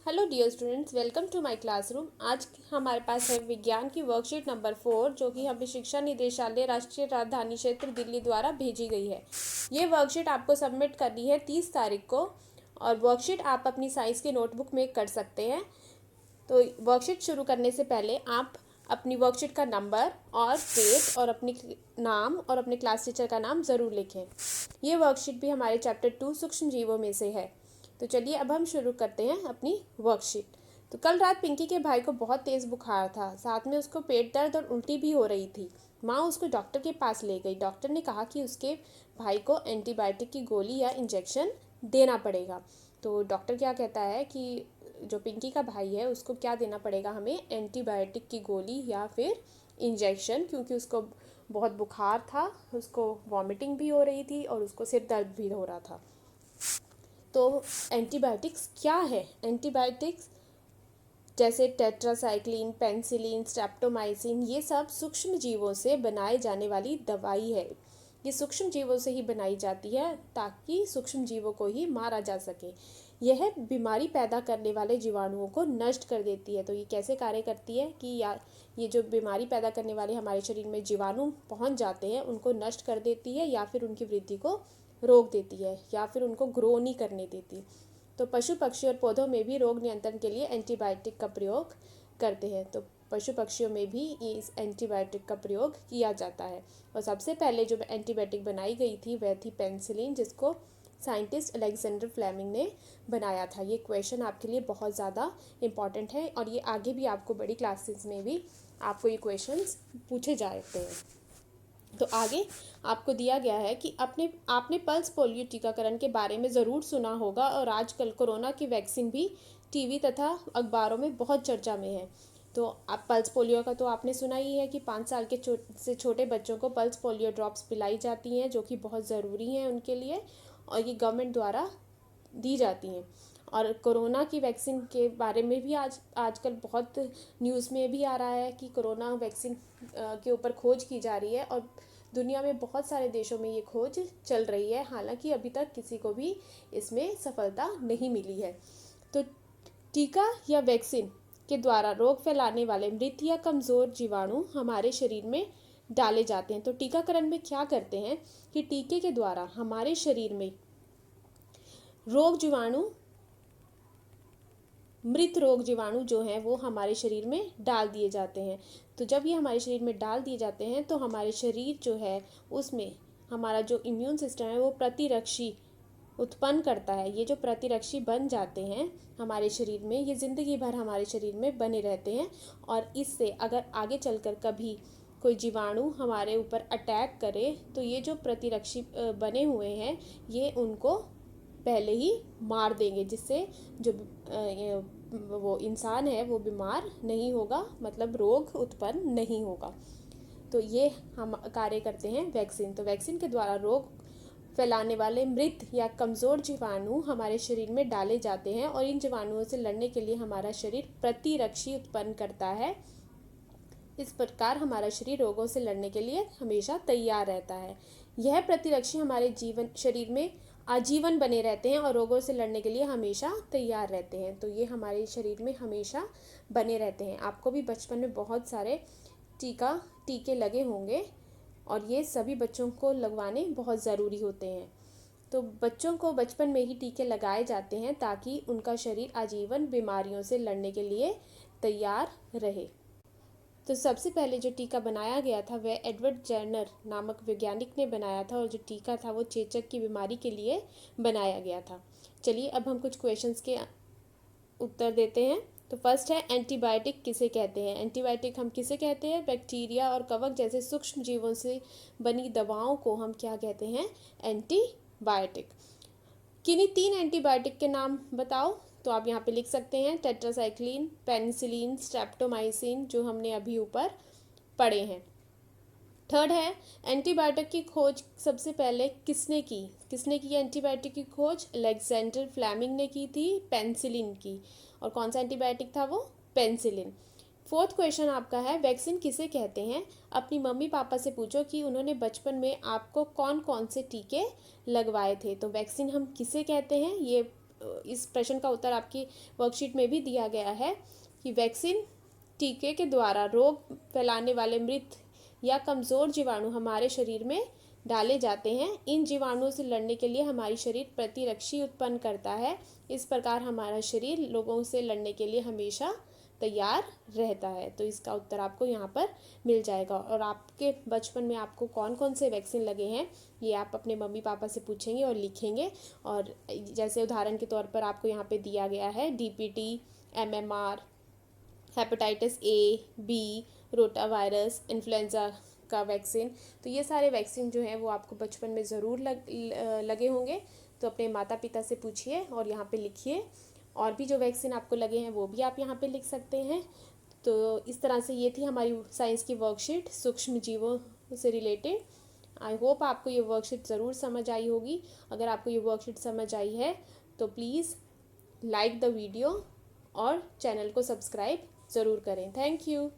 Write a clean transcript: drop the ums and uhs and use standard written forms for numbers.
Hello dear students, welcome to my classroom. आज हमारे पास है विज्ञान की वर्कशीट नंबर 4 जो कि हमें शिक्षा निदेशालय राष्ट्रीय राजधानी क्षेत्र दिल्ली द्वारा भेजी गई है। ये वर्कशीट आपको सबमिट करनी है 30 तारीख को और वर्कशीट आप अपनी साइंस की नोटबुक में कर सकते हैं। तो वर्कशीट शुरू करने से पहले आप अपनी वर्कशीट का नंबर और डेट और अपनी नाम और अपने क्लास टीचर का नाम ज़रूर लिखें। ये वर्कशीट भी हमारे चैप्टर 2 सूक्ष्म जीवों में से है। तो चलिए अब हम शुरू करते हैं अपनी वर्कशीट। तो कल रात पिंकी के भाई को बहुत तेज़ बुखार था, साथ में उसको पेट दर्द और उल्टी भी हो रही थी। माँ उसको डॉक्टर के पास ले गई। डॉक्टर ने कहा कि उसके भाई को एंटीबायोटिक की गोली या इंजेक्शन देना पड़ेगा। तो डॉक्टर क्या कहता है कि जो पिंकी का भाई है उसको क्या देना पड़ेगा, हमें एंटीबायोटिक की गोली या फिर इंजेक्शन, क्योंकि उसको बहुत बुखार था, उसको वॉमिटिंग भी हो रही थी और उसको सिर दर्द भी हो रहा था। तो एंटीबायोटिक्स क्या है? एंटीबायोटिक्स जैसे टेट्रासाइक्लिन, पेनिसिलिन, स्ट्रेप्टोमाइसिन, ये सब सूक्ष्म जीवों से बनाए जाने वाली दवाई है। ये सूक्ष्म जीवों से ही बनाई जाती है ताकि सूक्ष्म जीवों को ही मारा जा सके। यह बीमारी पैदा करने वाले जीवाणुओं को नष्ट कर देती है। तो ये कैसे कार्य करती है कि ये जो बीमारी पैदा करने वाले हमारे शरीर में जीवाणु पहुंच जाते हैं उनको नष्ट कर देती है या फिर उनकी वृद्धि को रोक देती है या फिर उनको ग्रो नहीं करने देती। तो पशु पक्षी और पौधों में भी रोग नियंत्रण के लिए एंटीबायोटिक का प्रयोग करते हैं। तो पशु पक्षियों में भी इस एंटीबायोटिक का प्रयोग किया जाता है। और सबसे पहले जो एंटीबायोटिक बनाई गई थी वह थी पेनिसिलिन, जिसको साइंटिस्ट अलेक्जेंडर फ्लेमिंग ने बनाया था। ये क्वेश्चन आपके लिए बहुत ज़्यादा इम्पॉर्टेंट है और ये आगे भी आपको बड़ी क्लासेस में भी आपको ये क्वेश्चंस पूछे जाते हैं। तो आगे आपको दिया गया है कि आपने पल्स पोलियो टीकाकरण के बारे में ज़रूर सुना होगा और आजकल कोरोना की वैक्सीन भी टीवी तथा अखबारों में बहुत चर्चा में है। तो आप पल्स पोलियो का तो आपने सुना ही है कि 5 साल के से छोटे बच्चों को पल्स पोलियो ड्रॉप्स पिलाई जाती हैं, जो कि बहुत ज़रूरी हैं उनके लिए और ये गवर्नमेंट द्वारा दी जाती हैं। और कोरोना की वैक्सीन के बारे में भी आजकल बहुत न्यूज़ में भी आ रहा है कि कोरोना वैक्सीन के ऊपर खोज की जा रही है और दुनिया में बहुत सारे देशों में ये खोज चल रही है। हालांकि अभी तक किसी को भी इसमें सफलता नहीं मिली है। तो टीका या वैक्सीन के द्वारा रोग फैलाने वाले मृत या कमज़ोर जीवाणु हमारे शरीर में डाले जाते हैं। तो टीकाकरण में क्या करते हैं कि टीके के द्वारा हमारे शरीर में मृत रोग जीवाणु जो हैं वो हमारे शरीर में डाल दिए जाते हैं। तो जब ये हमारे शरीर में डाल दिए जाते हैं तो हमारे शरीर जो है उसमें हमारा जो इम्यून सिस्टम है वो प्रतिरक्षी उत्पन्न करता है। ये जो प्रतिरक्षी बन जाते हैं हमारे शरीर में, ये ज़िंदगी भर हमारे शरीर में बने रहते हैं और इससे अगर आगे चलकर कभी कोई जीवाणु हमारे ऊपर अटैक करे तो ये जो प्रतिरक्षी बने हुए हैं ये उनको पहले ही मार देंगे, जिससे जो वो इंसान है वो बीमार नहीं होगा, मतलब रोग उत्पन्न नहीं होगा। तो ये हम कार्य करते हैं वैक्सीन। तो वैक्सीन के द्वारा रोग फैलाने वाले मृत या कमज़ोर जीवाणु हमारे शरीर में डाले जाते हैं और इन जीवाणुओं से लड़ने के लिए हमारा शरीर प्रतिरक्षी उत्पन्न करता है। इस प्रकार हमारा शरीर रोगों से लड़ने के लिए हमेशा तैयार रहता है। यह प्रतिरक्षी हमारे शरीर में आजीवन बने रहते हैं और रोगों से लड़ने के लिए हमेशा तैयार रहते हैं। तो ये हमारे शरीर में हमेशा बने रहते हैं। आपको भी बचपन में बहुत सारे टीके लगे होंगे और ये सभी बच्चों को लगवाने बहुत ज़रूरी होते हैं। तो बच्चों को बचपन में ही टीके लगाए जाते हैं ताकि उनका शरीर आजीवन बीमारियों से लड़ने के लिए तैयार रहे। तो सबसे पहले जो टीका बनाया गया था वह एडवर्ड जेनर नामक वैज्ञानिक ने बनाया था और जो टीका था वो चेचक की बीमारी के लिए बनाया गया था। चलिए अब हम कुछ क्वेश्चंस के उत्तर देते हैं। तो फर्स्ट है, एंटीबायोटिक किसे कहते हैं? एंटीबायोटिक हम किसे कहते हैं? बैक्टीरिया और कवक जैसे सूक्ष्म जीवों से बनी दवाओं को हम क्या कहते हैं? एंटीबायोटिक। किन्हीं 3 एंटीबायोटिक के नाम बताओ। तो आप यहाँ पे लिख सकते हैं टेट्रासाइक्लिन, पेनिसिलिन, स्ट्रेप्टोमाइसिन, जो हमने अभी ऊपर पढ़े हैं। थर्ड है, एंटीबायोटिक की खोज सबसे पहले किसने की एंटीबायोटिक की खोज? अलेक्जेंडर फ्लेमिंग ने की थी पेनिसिलिन की। और कौन सा एंटीबायोटिक था वो? पेनिसिलिन। फोर्थ क्वेश्चन आपका है, वैक्सीन किसे कहते हैं? अपनी मम्मी पापा से पूछो कि उन्होंने बचपन में आपको कौन कौन से टीके लगवाए थे। तो वैक्सीन हम किसे कहते हैं? ये इस प्रश्न का उत्तर आपकी वर्कशीट में भी दिया गया है कि वैक्सीन टीके के द्वारा रोग फैलाने वाले मृत या कमज़ोर जीवाणु हमारे शरीर में डाले जाते हैं। इन जीवाणुओं से लड़ने के लिए हमारी शरीर प्रतिरक्षी उत्पन्न करता है। इस प्रकार हमारा शरीर लोगों से लड़ने के लिए हमेशा तैयार रहता है। तो इसका उत्तर आपको यहाँ पर मिल जाएगा। और आपके बचपन में आपको कौन कौन से वैक्सीन लगे हैं ये आप अपने मम्मी पापा से पूछेंगे और लिखेंगे। और जैसे उदाहरण के तौर पर आपको यहाँ पे दिया गया है DPT, MMR, hepatitis A, B, rota virus, influenza का वैक्सीन। तो ये सारे वैक्सीन जो हैं वो आपको बचपन में ज़रूर लगे होंगे। तो अपने माता पिता से पूछिए और यहाँ पे लिखिए। और भी जो वैक्सीन आपको लगे हैं वो भी आप यहाँ पे लिख सकते हैं। तो इस तरह से ये थी हमारी साइंस की वर्कशीट सूक्ष्म जीवों से रिलेटेड। आई होप आपको ये वर्कशीट ज़रूर समझ आई होगी। अगर आपको ये वर्कशीट समझ आई है तो प्लीज़ लाइक द वीडियो और चैनल को सब्सक्राइब ज़रूर करें। Thank you.